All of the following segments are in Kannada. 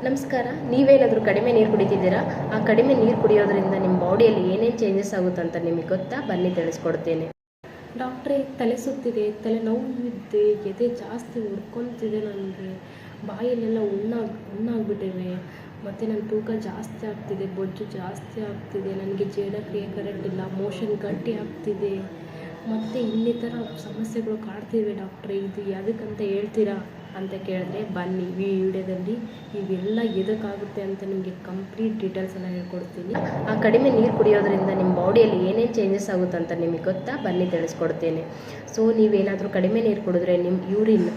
ನಮಸ್ಕಾರ. ನೀವೇನಾದರೂ ಕಡಿಮೆ ನೀರು ಕುಡಿತಿದ್ದೀರಾ? ಆ ಕಡಿಮೆ ನೀರು ಕುಡಿಯೋದ್ರಿಂದ ನಿಮ್ಮ ಬಾಡಿಯಲ್ಲಿ ಏನೇನು ಚೇಂಜಸ್ ಆಗುತ್ತೆ ಅಂತ ನಿಮಗೆ ಗೊತ್ತಾ? ಬನ್ನಿ ತಿಳಿಸ್ಕೊಡ್ತೇನೆ. ಡಾಕ್ಟ್ರೇ, ತಲೆ ಸುತ್ತಿದೆ, ತಲೆ ನೋವಿದೆ, ಎದೆ ಜಾಸ್ತಿ ಉಡ್ಕೊತಿದೆ, ನನಗೆ ಬಾಯಲ್ಲೆಲ್ಲ ಹುಣ್ಣಾಗ್ಬಿಟ್ಟಿವೆ, ಮತ್ತು ನನ್ನ ತೂಕ ಜಾಸ್ತಿ ಆಗ್ತಿದೆ, ಬೊಜ್ಜು ಜಾಸ್ತಿ ಆಗ್ತಿದೆ, ನನಗೆ ಜೀರ್ಣಕ್ರಿಯೆ ಕರೆಕ್ಟ್ ಇಲ್ಲ, ಮೋಷನ್ ಗಟ್ಟಿ ಆಗ್ತಿದೆ, ಮತ್ತು ಇನ್ನಿತರ ಸಮಸ್ಯೆಗಳು ಕಾಡ್ತಿವೆ ಡಾಕ್ಟ್ರೇ. ಇದು ಯಾವುದಕ್ಕಂತ ಹೇಳ್ತೀರಾ ಅಂತ ಕೇಳಿದ್ರೆ, ಬನ್ನಿ ಈ ವಿಡಿಯೋದಲ್ಲಿ ಇವೆಲ್ಲ ಎದಕ್ಕಾಗುತ್ತೆ ಅಂತ ನಿಮಗೆ ಕಂಪ್ಲೀಟ್ ಡೀಟೇಲ್ಸ್ ಎಲ್ಲ ಹೇಳ್ಕೊಡ್ತೀನಿ. ಆ ಕಡಿಮೆ ನೀರು ಕುಡಿಯೋದ್ರಿಂದ ನಿಮ್ಮ ಬಾಡಿಯಲ್ಲಿ ಏನೇನು ಚೇಂಜಸ್ ಆಗುತ್ತೆ ಅಂತ ನಿಮಗೆ ಗೊತ್ತಾ? ಬನ್ನಿ ತಿಳಿಸ್ಕೊಡ್ತೇನೆ. ಸೊ ನೀವೇನಾದರೂ ಕಡಿಮೆ ನೀರು ಕುಡಿದ್ರೆ ನಿಮ್ಮ ಯೂರಿನ್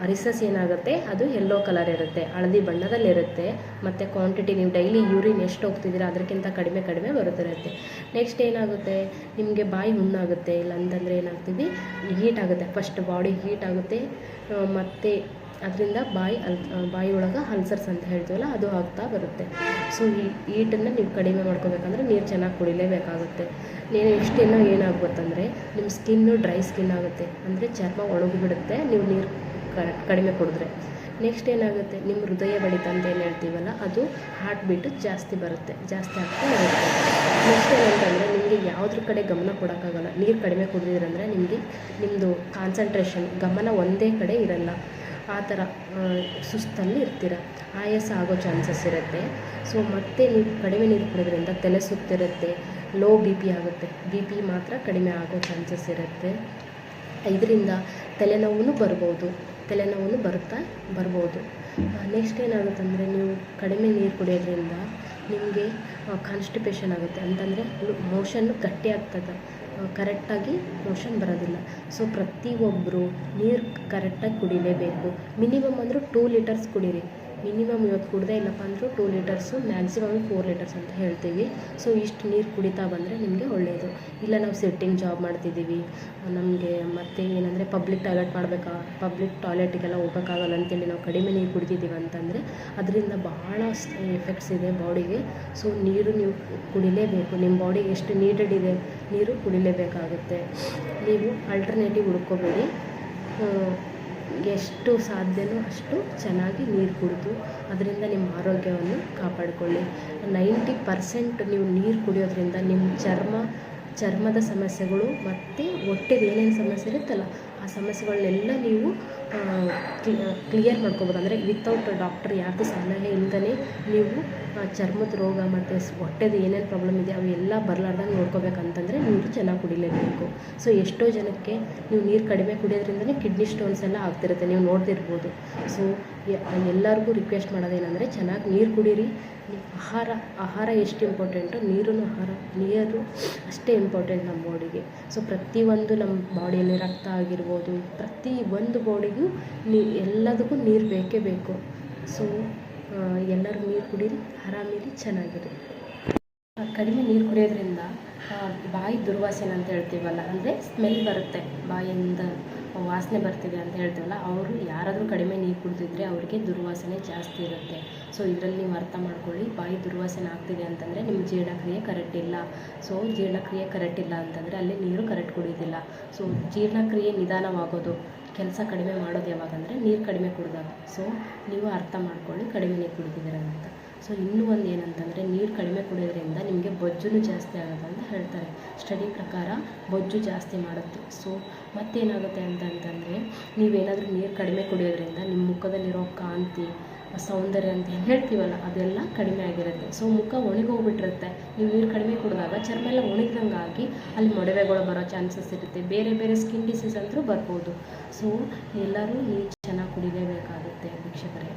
ರಿಸಸ್ ಏನಾಗುತ್ತೆ, ಅದು ಯೆಲ್ಲೋ ಕಲರ್ ಇರುತ್ತೆ, ಹಳದಿ ಬಣ್ಣದಲ್ಲಿರುತ್ತೆ. ಮತ್ತು ಕ್ವಾಂಟಿಟಿ ನೀವು ಡೈಲಿ ಯೂರಿನ್ ಎಷ್ಟು ಹೋಗ್ತಿದ್ದೀರಾ ಅದಕ್ಕಿಂತ ಕಡಿಮೆ ಬರುತ್ತಿರುತ್ತೆ. ನೆಕ್ಸ್ಟ್ ಏನಾಗುತ್ತೆ, ನಿಮಗೆ ಬಾಯಿ ಹುಣ್ಣಾಗುತ್ತೆ, ಇಲ್ಲ ಅಂತಂದರೆ ಏನಾಗ್ತೀವಿ, ಹೀಟ್ ಆಗುತ್ತೆ. ಫಸ್ಟ್ ಬಾಡಿ ಹೀಟ್ ಆಗುತ್ತೆ, ಮತ್ತು ಅದರಿಂದ ಬಾಯಿ ಒಳಗೆ ಅಲ್ಸರ್ಸ್ ಅಂತ ಹೇಳ್ತೀವಲ್ಲ, ಅದು ಆಗ್ತಾ ಬರುತ್ತೆ. ಸೊ ಈ ಹೀಟನ್ನು ನೀವು ಕಡಿಮೆ ಮಾಡ್ಕೋಬೇಕಂದ್ರೆ ನೀರು ಚೆನ್ನಾಗಿ ಕುಡಿಲೇಬೇಕಾಗುತ್ತೆ. ನೀವು ಇಷ್ಟೆಲ್ಲ ಏನಾಗುತ್ತಂದರೆ ನಿಮ್ಮ ಸ್ಕಿನ್ನು ಡ್ರೈ ಸ್ಕಿನ್ ಆಗುತ್ತೆ, ಅಂದರೆ ಚರ್ಮ ಒಣಗಿಬಿಡುತ್ತೆ ನೀವು ನೀರು ಕಡಿಮೆ ಕುಡಿದ್ರೆ. ನೆಕ್ಸ್ಟ್ ಏನಾಗುತ್ತೆ, ನಿಮ್ಮ ಹೃದಯ ಬಡಿತ ಅಂತ ಏನು ಹೇಳ್ತೀವಲ್ಲ, ಅದು ಹಾರ್ಟ್ ಬೀಟು ಜಾಸ್ತಿ ಆಗ್ತಾ ಬರುತ್ತೆ. ನೆಕ್ಸ್ಟ್ ಏನಂತಂದರೆ ನಿಮಗೆ ಯಾವುದ್ರ ಕಡೆ ಗಮನ ಕೊಡೋಕ್ಕಾಗಲ್ಲ. ನೀರು ಕಡಿಮೆ ಕುಡಿದಿದ್ರಂದರೆ ನಿಮ್ಮದು ಕಾನ್ಸಂಟ್ರೇಷನ್, ಗಮನ ಒಂದೇ ಕಡೆ ಇರಲ್ಲ. ಆ ಥರ ಸುಸ್ತಲ್ಲಿ ಇರ್ತೀರ, ಆಯಾಸ ಆಗೋ ಚಾನ್ಸಸ್ ಇರುತ್ತೆ. ಸೊ ಮತ್ತೆ ನೀವು ಕಡಿಮೆ ನೀರು ಕುಡಿದ್ರಿಂದ ತಲೆ ಸುತ್ತಿರುತ್ತೆ, ಲೋ BP ಆಗುತ್ತೆ, BP ಮಾತ್ರ ಕಡಿಮೆ ಆಗೋ ಚಾನ್ಸಸ್ ಇರುತ್ತೆ. ಇದರಿಂದ ತಲೆನೋವು ಬರ್ಬೋದು. ನೆಕ್ಸ್ಟ್ ಏನಾಗುತ್ತಂದರೆ, ನೀವು ಕಡಿಮೆ ನೀರು ಕುಡಿಯೋದ್ರಿಂದ ನಿಮಗೆ ಕಾನ್ಸ್ಟಿಪೇಷನ್ ಆಗುತ್ತೆ, ಅಂತಂದರೆ ಮೋಷನ್ನು ಗಟ್ಟಿ ಆಗ್ತದೆ, ಕರೆಕ್ಟಾಗಿ ಮೋಷನ್ ಬರೋದಿಲ್ಲ. ಸೊ ಪ್ರತಿಯೊಬ್ಬರು ನೀರು ಕರೆಕ್ಟಾಗಿ ಕುಡಿಲೇಬೇಕು. ಮಿನಿಮಮ್ ಅಂದರೂ 2 ಲೀಟರ್ಸ್ ಕುಡೀರಿ. ಮಿನಿಮಮ್ ಇವತ್ತು ಕುಡ್ದೇ ಇಲ್ಲಪ್ಪ ಅಂದರೂ 2 ಲೀಟರ್ಸು, ಮ್ಯಾಕ್ಸಿಮಮ್ 4 ಲೀಟರ್ಸ್ ಅಂತ ಹೇಳ್ತೀವಿ. ಸೊ ಇಷ್ಟು ನೀರು ಕುಡಿತಾ ಬಂದರೆ ನಿಮಗೆ ಒಳ್ಳೆಯದು. ಇಲ್ಲ ನಾವು ಸಿಟ್ಟಿಂಗ್ ಜಾಬ್ ಮಾಡ್ತಿದ್ದೀವಿ, ನಮಗೆ ಮತ್ತೆ ಏನಂದರೆ ಪಬ್ಲಿಕ್ ಟಾಯ್ಲೆಟಿಗೆಲ್ಲ ಹೋಗೋಕ್ಕಾಗಲ್ಲ ಅಂತೇಳಿ ನಾವು ಕಡಿಮೆ ನೀರು ಕುಡಿತಿದ್ದೀವಿ ಅಂತಂದರೆ ಅದರಿಂದ ಬಹಳ ಎಫೆಕ್ಟ್ಸ್ ಇದೆ ಬಾಡಿಗೆ. ಸೊ ನೀರು ನೀವು ಕುಡಿಲೇಬೇಕು. ನಿಮ್ಮ ಬಾಡಿಗೆ ಎಷ್ಟು ನೀಡೆಡ್ ಇದೆ ನೀರು ಕುಡಿಲೇಬೇಕಾಗುತ್ತೆ. ನೀವು ಆಲ್ಟರ್ನೇಟಿವ್ ಹುಡ್ಕೋಬೇಡಿ. ಎಷ್ಟು ಸಾಧ್ಯವೋ ಅಷ್ಟು ಚೆನ್ನಾಗಿ ನೀರು ಕುಡಿದು ಅದರಿಂದ ನಿಮ್ಮ ಆರೋಗ್ಯವನ್ನು ಕಾಪಾಡಿಕೊಳ್ಳಿ. 90% ನೀವು ನೀರು ಕುಡಿಯೋದ್ರಿಂದ ನಿಮ್ಮ ಚರ್ಮದ ಸಮಸ್ಯೆಗಳು ಮತ್ತು ಹೊಟ್ಟೆದು ಏನೇನು ಸಮಸ್ಯೆ ಇರುತ್ತಲ್ಲ ಆ ಸಮಸ್ಯೆಗಳನ್ನೆಲ್ಲ ನೀವು ಕ್ಲಿಯರ್ ಮಾಡ್ಕೋಬೋದು. ಅಂದರೆ ವಿತೌಟ್ ಡಾಕ್ಟರ್ ಯಾವುದು ಸಲಹೆ ಇಲ್ಲದೇ ನೀವು ಚರ್ಮದ ರೋಗ ಮತ್ತು ಹೊಟ್ಟೆದು ಏನೇನು ಪ್ರಾಬ್ಲಮ್ ಇದೆ ಅವೆಲ್ಲ ಬರಲಾರ್ದಂಗೆ ನೋಡ್ಕೋಬೇಕಂತಂದರೆ ನೀರು ಚೆನ್ನಾಗಿ ಕುಡಿಲೇಬೇಕು. ಸೊ ಎಷ್ಟೋ ಜನಕ್ಕೆ ನೀವು ನೀರು ಕಡಿಮೆ ಕುಡಿಯೋದ್ರಿಂದನೇ ಕಿಡ್ನಿ ಸ್ಟೋನ್ಸ್ ಎಲ್ಲ ಆಗ್ತಿರುತ್ತೆ, ನೀವು ನೋಡ್ತಿರ್ಬೋದು. ಸೊ ಎಲ್ಲರಿಗೂ ರಿಕ್ವೆಸ್ಟ್ ಮಾಡೋದೇನೆಂದರೆ ಚೆನ್ನಾಗಿ ನೀರು ಕುಡೀರಿ. ಆಹಾರ ಎಷ್ಟು ಇಂಪಾರ್ಟೆಂಟು, ನೀರು ಅಷ್ಟೇ ಇಂಪಾರ್ಟೆಂಟ್ ನಮ್ಮ ಬಾಡಿಗೆ. ಸೊ ಪ್ರತಿಯೊಂದು ನಮ್ಮ ಬಾಡಿಯಲ್ಲಿ ರಕ್ತ ಆಗಿರ್ಬೋದು, ಪ್ರತಿಯೊಂದು ಬಾಡಿಗೂ ಎಲ್ಲದಕ್ಕೂ ನೀರು ಬೇಕೇ ಬೇಕು. ಸೊ ಎಲ್ಲರೂ ನೀರು ಕುಡೀರಿ, ಆರಾಮಿರಿ, ಚೆನ್ನಾಗಿರಿ. ಕಡಿಮೆ ನೀರು ಕುಡಿಯೋದ್ರಿಂದ ಬಾಯಿ ದುರ್ವಾಸನೆ ಅಂತ ಹೇಳ್ತೀವಲ್ಲ, ಅಂದರೆ ಸ್ಮೆಲ್ ಬರುತ್ತೆ, ಬಾಯಿಂದ ವಾಸನೆ ಬರ್ತಿದೆ ಅಂತ ಹೇಳ್ತೀವಲ್ಲ, ಅವರು ಯಾರಾದರೂ ಕಡಿಮೆ ನೀರು ಕುಡಿದಿದ್ರೆ ಅವರಿಗೆ ದುರ್ವಾಸನೆ ಜಾಸ್ತಿ ಇರುತ್ತೆ. ಸೊ ಇದರಲ್ಲಿ ನೀವು ಅರ್ಥ ಮಾಡ್ಕೊಳ್ಳಿ, ಬಾಯಿ ದುರ್ವಾಸನೆ ಆಗ್ತಿದೆ ಅಂತಂದರೆ ನಿಮ್ಮ ಜೀರ್ಣಕ್ರಿಯೆ ಕರೆಕ್ಟ್ ಇಲ್ಲ. ಸೊ ಜೀರ್ಣಕ್ರಿಯೆ ಕರೆಕ್ಟ್ ಇಲ್ಲ ಅಂತಂದರೆ ಅಲ್ಲಿ ನೀರು ಕರೆಕ್ಟ್ ಕುಡಿಯೋದಿಲ್ಲ. ಸೊ ಜೀರ್ಣಕ್ರಿಯೆ ನಿಧಾನವಾಗೋದು, ಕೆಲಸ ಕಡಿಮೆ ಮಾಡೋದು ಯಾವಾಗಂದರೆ ನೀರು ಕಡಿಮೆ ಕುಡಿದಾಗ. ಸೊ ನೀವು ಅರ್ಥ ಮಾಡ್ಕೊಳ್ಳಿ ಕಡಿಮೆ ನೀರು ಕುಡಿದಿದ್ದೀರ ಅಂತ. ಸೊ ಇನ್ನೂ ಒಂದು ಏನಂತಂದರೆ, ನೀರು ಕಡಿಮೆ ಕುಡಿಯೋದ್ರಿಂದ ನಿಮಗೆ ಬೊಜ್ಜು ಜಾಸ್ತಿ ಆಗುತ್ತೆ ಅಂತ ಹೇಳ್ತಾರೆ. ಸ್ಟಡಿ ಪ್ರಕಾರ ಬೊಜ್ಜು ಜಾಸ್ತಿ ಮಾಡುತ್ತೆ. ಸೊ ಮತ್ತೇನಾಗುತ್ತೆ ಅಂತಂದರೆ, ನೀವೇನಾದರೂ ನೀರು ಕಡಿಮೆ ಕುಡಿಯೋದ್ರಿಂದ ನಿಮ್ಮ ಮುಖದಲ್ಲಿರೋ ಕಾಂತಿ, ಸೌಂದರ್ಯ ಅಂತ ಏನು ಹೇಳ್ತೀವಲ್ಲ ಅದೆಲ್ಲ ಕಡಿಮೆ ಆಗಿರುತ್ತೆ. ಸೊ ಮುಖ ಒಣಗೋಗ್ಬಿಟ್ಟಿರುತ್ತೆ. ನೀವು ನೀರು ಕಡಿಮೆ ಕುಡಿದಾಗ ಚರ್ಮ ಎಲ್ಲ ಒಣಗಿದಂಗಾಗಿ ಅಲ್ಲಿ ಮೊಡವೆಗಳು ಬರೋ ಚಾನ್ಸಸ್ ಇರುತ್ತೆ, ಬೇರೆ ಸ್ಕಿನ್ ಡಿಸೀಸ್ ಅಂತೂ ಬರ್ಬೋದು. ಸೊ ಎಲ್ಲರೂ ನೀರು ಚೆನ್ನಾಗಿ ಕುಡಿಲೇಬೇಕಾಗುತ್ತೆ ವೀಕ್ಷಕರೇ.